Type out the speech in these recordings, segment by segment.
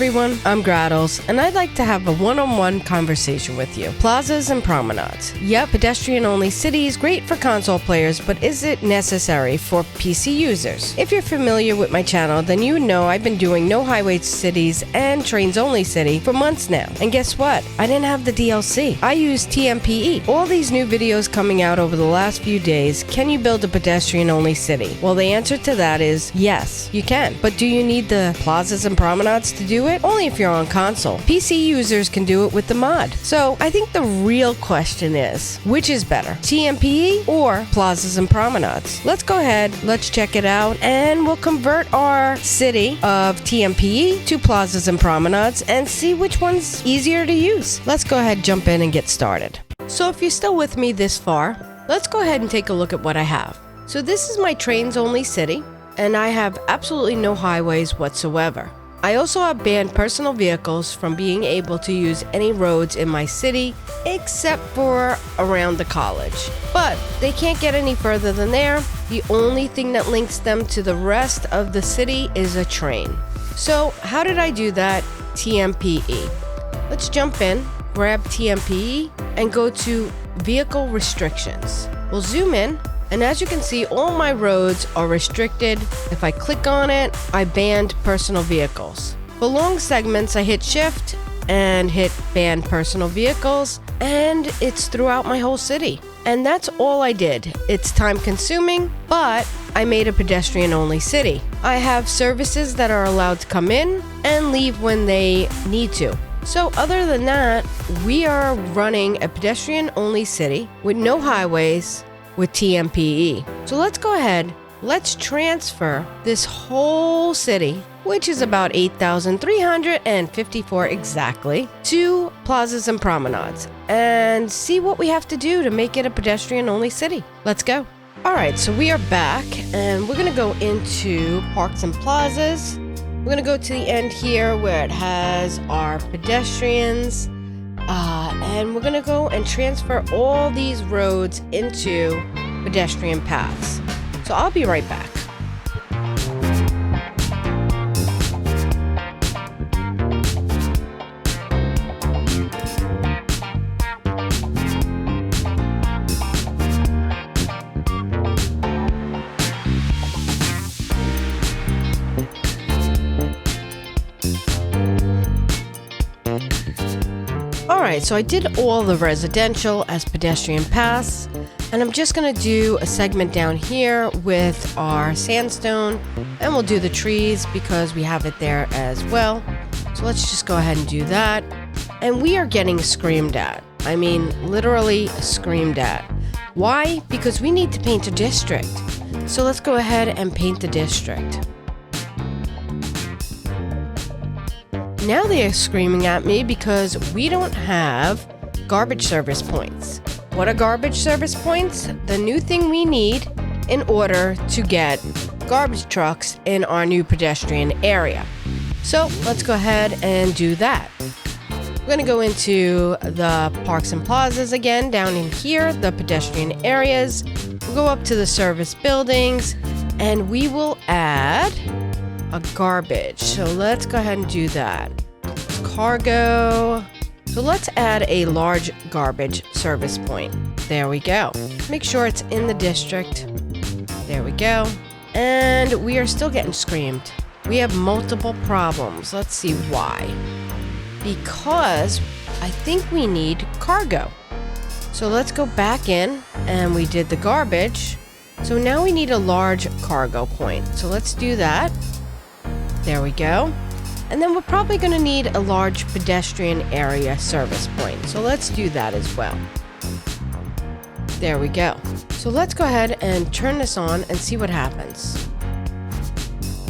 everyone, I'm Grahtles, and I'd like to have a one-on-one conversation with you. Plazas and promenades. Yep, pedestrian-only cities, great for console players, but is it necessary for PC users? If you're familiar with my channel, then you know I've been doing no highway cities and trains-only city for months now. And guess what? I didn't have the DLC. I used TMPE. All these new videos coming out over the last few days, can you build a pedestrian-only city? Well, the answer to that is yes, you can. But do you need the plazas and promenades to do it? Only if you're on console. PC users can do it with the mod. So I think the real question is, which is better, TMPE or plazas and promenades? Let's go ahead, let's check it out, and we'll convert our city of TMPE to plazas and promenades and see which one's easier to use. Let's go ahead, jump in and get started. So if you're still with me this far, let's go ahead and take a look at what I have. So this is my trains only city, and I have absolutely no highways whatsoever. I also have banned personal vehicles from being able to use any roads in my city except for around the college. But they can't get any further than there. The only thing that links them to the rest of the city is a train. So how did I do that? TMPE. Let's jump in, grab TMPE, and go to Vehicle Restrictions. We'll zoom in. And as you can see, all my roads are restricted. If I click on it, I banned personal vehicles. For long segments, I hit Shift and hit Ban Personal Vehicles, and it's throughout my whole city. And that's all I did. It's time consuming, but I made a pedestrian-only city. I have services that are allowed to come in and leave when they need to. So other than that, we are running a pedestrian-only city with no highways, with TMPE. So let's go ahead, let's transfer this whole city, which is about 8,354 exactly, to plazas and promenades and see what we have to do to make it a pedestrian-only city. Let's go. All right, so we are back and we're gonna go into parks and plazas. We're gonna go to the end here where it has our pedestrians. And we're gonna go and transfer all these roads into pedestrian paths. So I'll be right back. Alright, so I did all the residential as pedestrian paths, and I'm just going to do a segment down here with our sandstone, and we'll do the trees because we have it there as well. So let's just go ahead and do that. And we are getting screamed at. I mean, literally screamed at. Why? Because we need to paint a district. So let's go ahead and paint the district. Now they are screaming at me because we don't have garbage service points. What are garbage service points? The new thing we need in order to get garbage trucks in our new pedestrian area. So let's go ahead and do that. We're going to go into the parks and plazas again, down in here, the pedestrian areas. We'll go up to the service buildings and we will add a garbage. So let's go ahead and do that. Cargo. So let's add a large garbage service point. There we go. Make sure it's in the district. There we go. And we are still getting screamed. We have multiple problems. Let's see why. Because I think we need cargo. So let's go back in and we did the garbage. So now we need a large cargo point. So let's do that. There we go. And then we're probably going to need a large pedestrian area service point. So let's do that as well. There we go. So let's go ahead and turn this on and see what happens.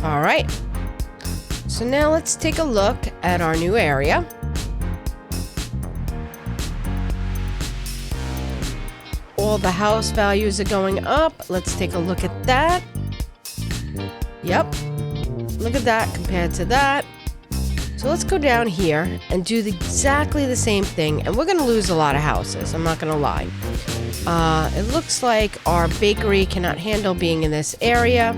All right. So now let's take a look at our new area. All the house values are going up. Let's take a look at that. Yep. Look at that compared to that. So let's go down here and do exactly the same thing. And we're going to lose a lot of houses. I'm not going to lie. It looks like our bakery cannot handle being in this area.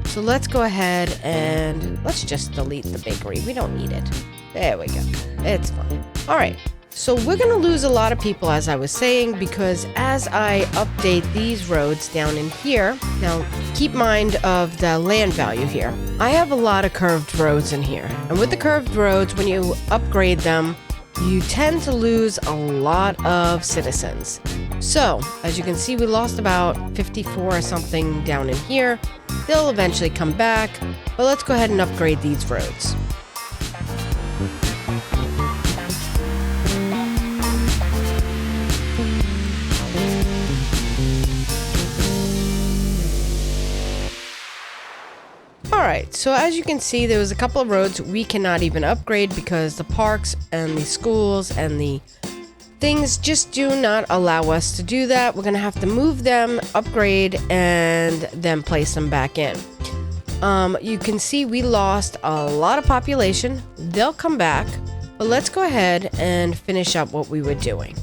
So let's go ahead and let's just delete the bakery. We don't need it. There we go. It's fine. All right. So we're going to lose a lot of people, as I was saying, because as I update these roads down in here, now keep mind of the land value here. I have a lot of curved roads in here. And with the curved roads, when you upgrade them, you tend to lose a lot of citizens. So, as you can see, we lost about 54 or something down in here. They'll eventually come back, but let's go ahead and upgrade these roads. Alright, so as you can see, there was a couple of roads we cannot even upgrade because the parks and the schools and the things just do not allow us to do that. We're going to have to move them, upgrade, and then place them back in. You can see we lost a lot of population. They'll come back, but let's go ahead and finish up what we were doing.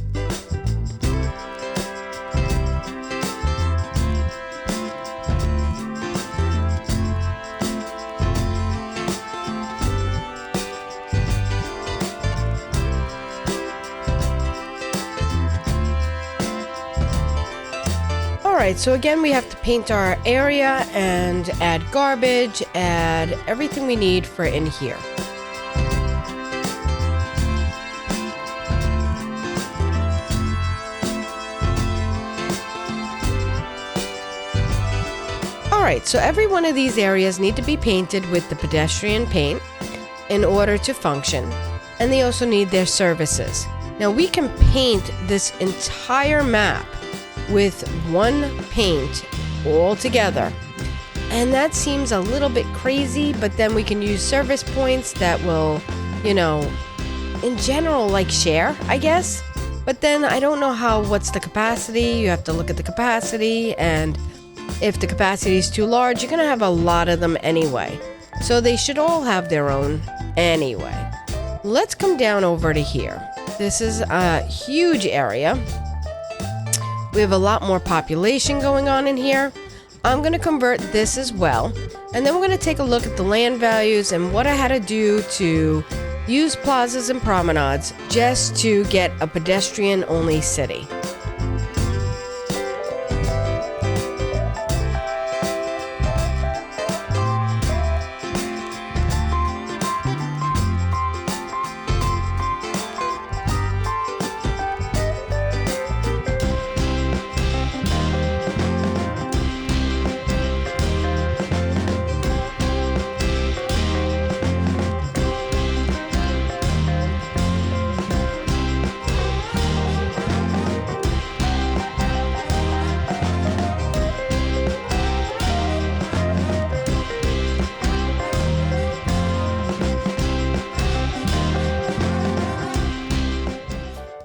Alright, so again, we have to paint our area and add garbage, add everything we need for in here. Alright, so every one of these areas need to be painted with the pedestrian paint in order to function, and they also need their services. Now we can paint this entire map with one paint all together, and that seems a little bit crazy, but then we can use service points that will, in general, like share, I guess. But then I don't know what's the capacity. You have to look at the capacity, and if the capacity is too large, you're gonna have a lot of them anyway, so they should all have their own anyway. Let's come down over to here. This is a huge area. We have a lot more population going on in here. I'm going to convert this as well. And then we're going to take a look at the land values and what I had to do to use plazas and promenades just to get a pedestrian-only city.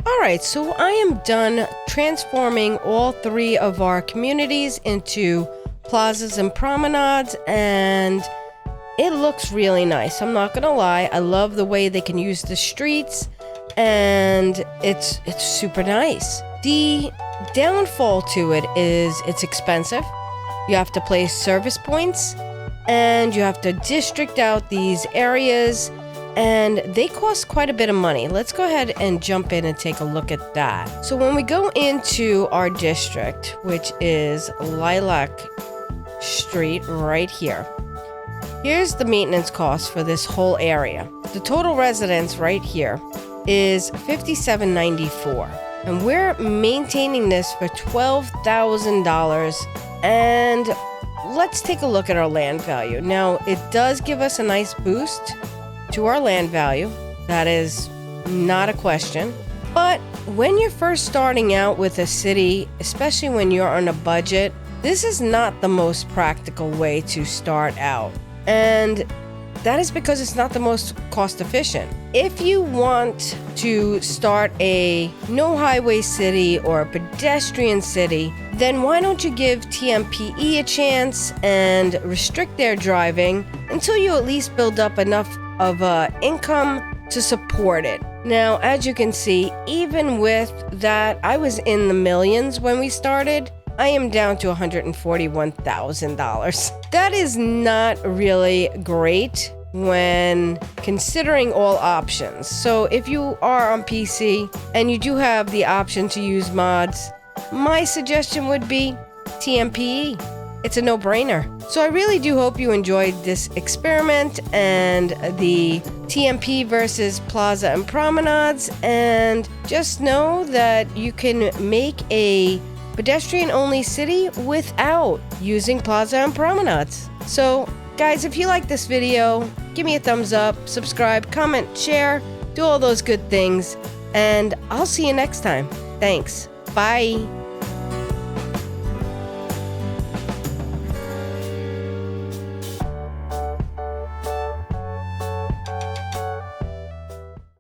Alright, so I am done transforming all three of our communities into plazas and promenades, and it looks really nice. I'm not gonna lie, I love the way they can use the streets, and it's super nice. The downfall to it is it's expensive. You have to place service points, and you have to district out these areas, and they cost quite a bit of money. Let's go ahead and jump in and take a look at that. So when we go into our district, which is Lilac Street right here, here's the maintenance cost for this whole area. The total residence right here is $57.94, and we're maintaining this for $12,000. And let's take a look at our land value. Now, it does give us a nice boost to our land value. That is not a question. But when you're first starting out with a city, especially when you're on a budget, this is not the most practical way to start out. And that is because it's not the most cost efficient. If you want to start a no highway city or a pedestrian city, then why don't you give TMPE a chance and restrict their driving until you at least build up enough of income to support it. Now, as you can see, even with that, I was in the millions when we started. I am down to $141,000. That is not really great, when considering all options. So if you are on PC and you do have the option to use mods, my suggestion would be TMPE. It's a no-brainer. So I really do hope you enjoyed this experiment and the TMP versus Plaza and Promenades, and just know that you can make a pedestrian-only city without using Plaza and Promenades. So guys, if you like this video, give me a thumbs up, subscribe, comment, share, do all those good things, and I'll see you next time. Thanks. Bye.